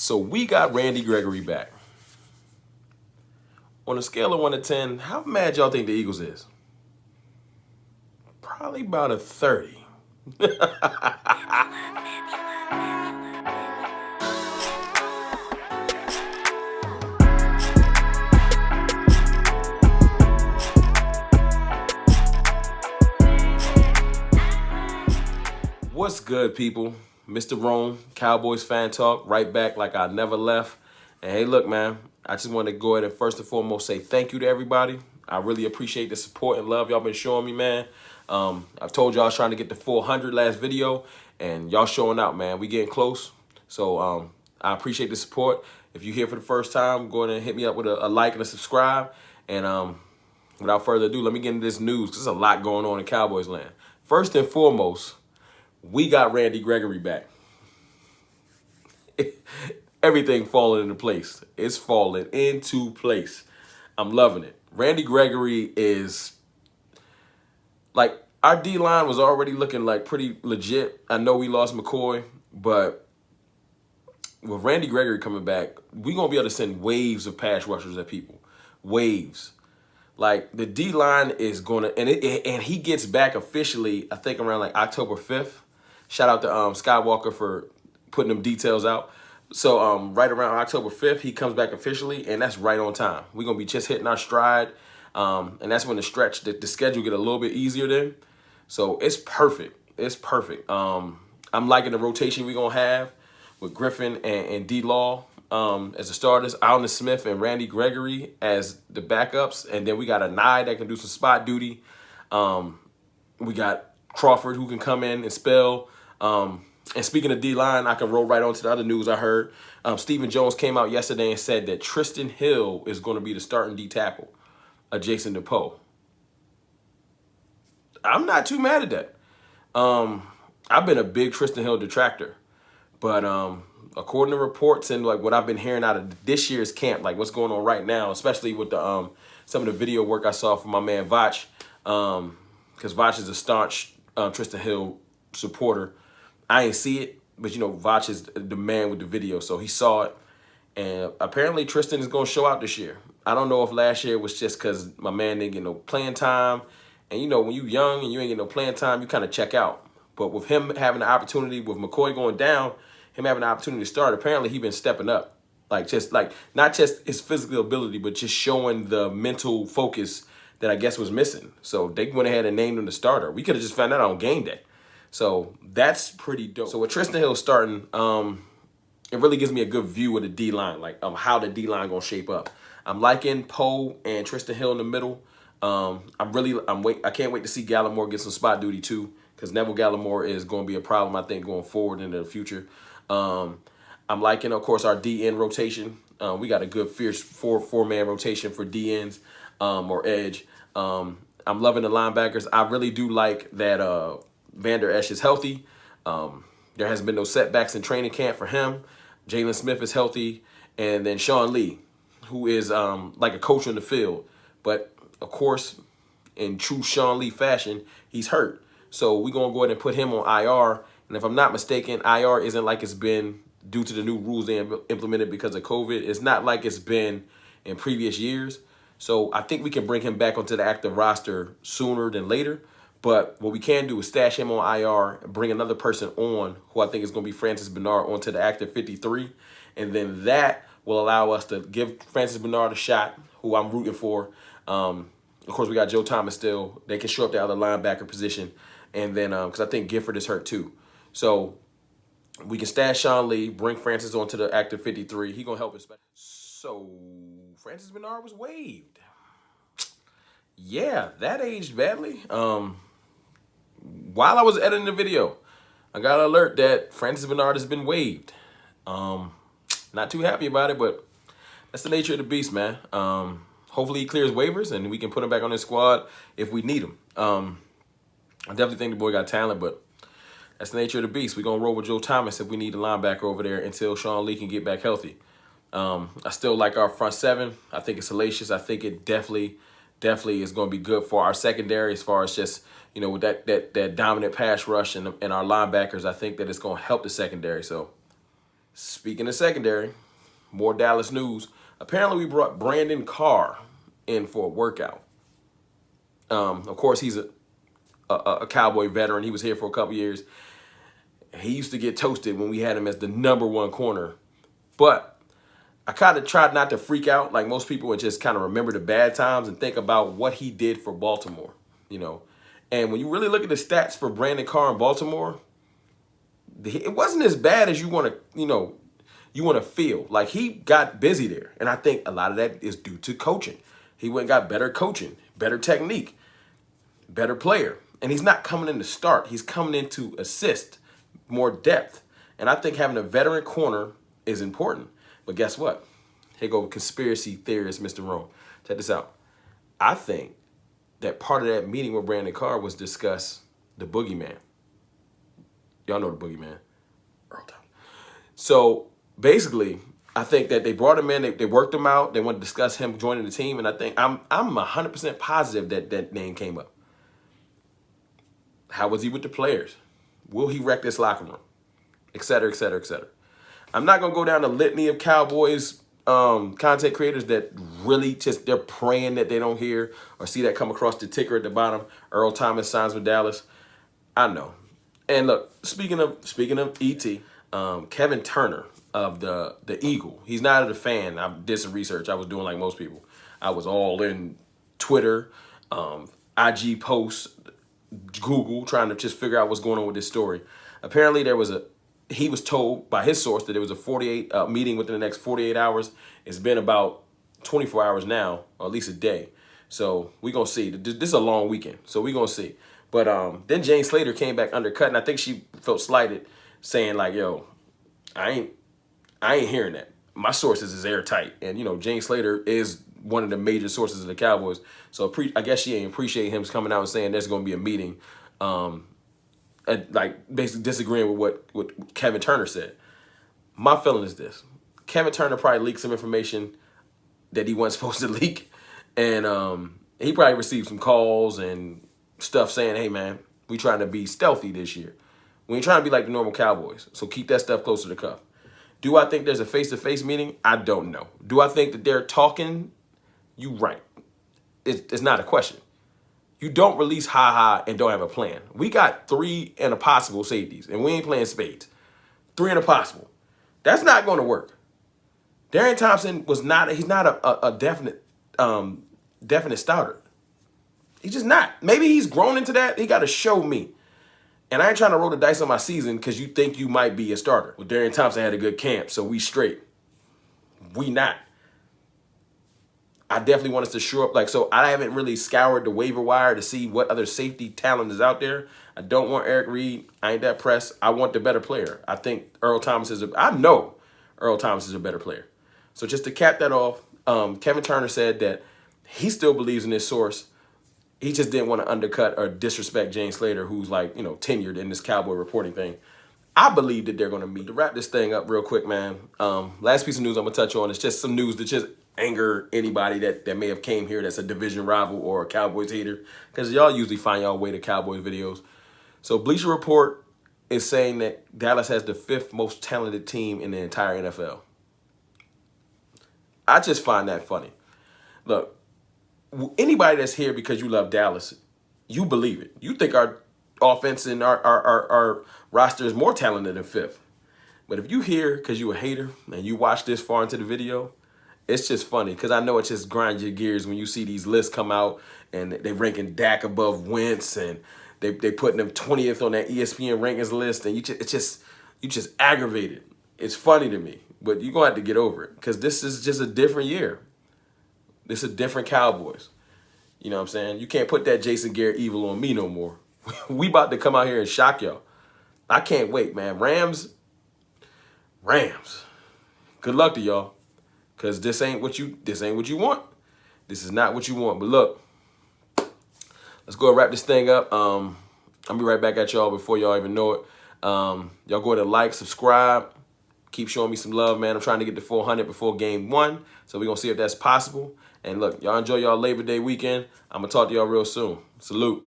So we got Randy Gregory back. On a scale of 1 to 10, how mad y'all think the Eagles is? Probably about a 30. What's good, people? Mr. Rome, Cowboys fan talk, right back like I never left. And hey, look, man, I just want to go ahead and first and foremost say thank you to everybody. I really appreciate the support and love y'all been showing me, man. I've told y'all I was trying to get to 400 last video, and y'all showing out, man. We getting close. So I appreciate the support. If you're here for the first time, go ahead and hit me up with a like and a subscribe. And without further ado, let me get into this news, because there's a lot going on in Cowboys land. First and foremost, we got Randy Gregory back. Everything falling into place. It's falling into place. I'm loving it. Randy Gregory is, like, our D-line was already looking like pretty legit. I know we lost McCoy, but with Randy Gregory coming back, we're going to be able to send waves of pass rushers at people. Waves. Like, the D-line is going to, and he gets back officially, I think, around like October 5th. Shout out to Skywalker for putting them details out. So right around October 5th, he comes back officially, and that's right on time. We're going to be just hitting our stride, and that's when the stretch, the schedule get a little bit easier then. So it's perfect. It's perfect. I'm liking the rotation we're going to have with Griffin and D-Law as the starters, Alden Smith and Randy Gregory as the backups, and then we got a Nye that can do some spot duty. We got Crawford who can come in and spell. And speaking of D-line, I can roll right on to the other news I heard. Stephen Jones came out yesterday and said that Tristan Hill is going to be the starting D tackle adjacent to Poe. I'm not too mad at that. I've been a big Tristan Hill detractor, but according to reports and like what I've been hearing out of this year's camp, like what's going on right now, especially with the some of the video work I saw from my man Vach, because Vach is a staunch Tristan Hill supporter. I ain't see it, but you know, Vach is the man with the video, so he saw it. And apparently Tristan is going to show out this year. I don't know if last year was just because my man didn't get no playing time. And you know, when you young and you ain't get no playing time, you kind of check out. But with him having the opportunity, with McCoy going down, him having the opportunity to start, apparently he been stepping up. Like not just his physical ability, but just showing the mental focus that I guess was missing. So they went ahead and named him the starter. We could have just found out on game day. So that's pretty dope. So with Tristan Hill starting, it really gives me a good view of the D-line, like how the D-line gonna shape up. I'm liking Poe and Tristan Hill in the middle. I can't wait to see Gallimore get some spot duty too, because Neville Gallimore is going to be a problem, I think, going forward into the future. I'm liking, of course, our D-end rotation. We got a good fierce four-man rotation for D-ends or edge. I'm loving the linebackers. I really do like that Vander Esch is healthy. There has been no setbacks in training camp for him. Jalen Smith is healthy. And then Sean Lee, who is like a coach on the field. But, of course, in true Sean Lee fashion, he's hurt. So we're going to go ahead and put him on IR. And if I'm not mistaken, IR isn't like it's been due to the new rules they implemented because of COVID. It's not like it's been in previous years. So I think we can bring him back onto the active roster sooner than later. But what we can do is stash him on IR and bring another person on who I think is going to be Francis Bernard onto the active 53. And then that will allow us to give Francis Bernard a shot, who I'm rooting for. Of course, we got Joe Thomas still. They can show up the other linebacker position. And then, because I think Gifford is hurt too. So we can stash Sean Lee, bring Francis onto the active 53. He's going to help us. So Francis Bernard was waived. Yeah, that aged badly. While I was editing the video, I got an alert that Francis Bernard has been waived. Not too happy about it, but that's the nature of the beast, man. Hopefully he clears waivers and we can put him back on his squad if we need him. I definitely think the boy got talent, but that's the nature of the beast. We're going to roll with Joe Thomas if we need a linebacker over there until Sean Lee can get back healthy. I still like our front seven. I think it's salacious. I think it definitely is going to be good for our secondary as far as just, you know, with that dominant pass rush and our linebackers. I think that it's going to help the secondary. So Speaking of secondary, more Dallas news. Apparently, we brought Brandon Carr in for a workout. Of course, he's a Cowboy veteran. He was here for a couple years. He used to get toasted when we had him as the #1 corner. But I kind of tried not to freak out like most people and just kind of remember the bad times and think about what he did for Baltimore, you know. And when you really look at the stats for Brandon Carr in Baltimore, it wasn't as bad as you want to feel. Like, he got busy there. And I think a lot of that is due to coaching. He went and got better coaching, better technique, better player. And he's not coming in to start. He's coming in to assist, more depth. And I think having a veteran corner is important. But guess what? Here go conspiracy theorist Mr. Rome. Check this out. I think that part of that meeting with Brandon Carr was discuss the boogeyman. Y'all know the boogeyman. Earl. So basically, I think that they brought him in, they worked him out, they want to discuss him joining the team, and I think I'm 100% positive that that name came up. How was he with the players? Will he wreck this locker room? Et cetera, et cetera, et cetera. I'm not going to go down the litany of Cowboys content creators that really just, they're praying that they don't hear or see that come across the ticker at the bottom. Earl Thomas signs with Dallas. I know. And look, speaking of ET, Kevin Turner of the Eagle. He's not a fan. I did some research. I was doing like most people. I was all in Twitter, IG posts, Google, trying to just figure out what's going on with this story. Apparently, he was told by his source that there was a 48 meeting within the next 48 hours. It's been about 24 hours now, or at least a day. So we're going to see. This is a long weekend, so we're going to see. But then Jane Slater came back undercut, and I think she felt slighted, saying like, yo, I ain't hearing that. My sources is airtight. And, Jane Slater is one of the major sources of the Cowboys. So I guess she ain't appreciate him coming out and saying there's going to be a meeting, like basically disagreeing with what Kevin Turner said. My feeling is this. Kevin Turner probably leaked some information that he wasn't supposed to leak. And he probably received some calls and stuff saying, hey, man, we trying to be stealthy this year. We ain't trying to be like the normal Cowboys. So keep that stuff close to the cuff. Do I think there's a face-to-face meeting? I don't know. Do I think that they're talking? You right. It's not a question. You don't release ha-ha and don't have a plan. We got 3 and a possible safeties, and we ain't playing spades. 3 and a possible. That's not going to work. Darian Thompson he's not a definite starter. He's just not. Maybe he's grown into that. He got to show me. And I ain't trying to roll the dice on my season because you think you might be a starter. Well, Darian Thompson had a good camp, so we straight. We not. I definitely want us to shore up. So I haven't really scoured the waiver wire to see what other safety talent is out there. I don't want Eric Reed. I ain't that pressed. I want the better player. I think I know Earl Thomas is a better player. So just to cap that off, Kevin Turner said that he still believes in his source. He just didn't want to undercut or disrespect Jane Slater, who's tenured in this Cowboy reporting thing. I believe that they're going to meet. To wrap this thing up real quick, man, last piece of news I'm going to touch on is just some news that just anger anybody that may have came here that's a division rival or a Cowboys hater, because y'all usually find y'all way to Cowboys videos. So Bleacher Report is saying that Dallas has the 5th most talented team in the entire NFL. I just find that funny. Look, anybody that's here because you love Dallas, you believe it. You think our offense and our roster is more talented than 5th. But if you here because you a hater and you watch this far into the video, it's just funny because I know it just grinds your gears when you see these lists come out and they ranking Dak above Wentz and they putting them 20th on that ESPN rankings list, and you just aggravated. It's funny to me, but you're going to have to get over it because this is just a different year. This is a different Cowboys. You know what I'm saying? You can't put that Jason Garrett evil on me no more. We about to come out here and shock y'all. I can't wait, man. Rams. Good luck to y'all. Cause this ain't what you want. This is not what you want. But look, let's go and wrap this thing up. I'll be right back at y'all before y'all even know it. Y'all go ahead and like, subscribe. Keep showing me some love, man. I'm trying to get to 400 before game 1. So we're going to see if that's possible. And look, y'all enjoy y'all Labor Day weekend. I'm going to talk to y'all real soon. Salute.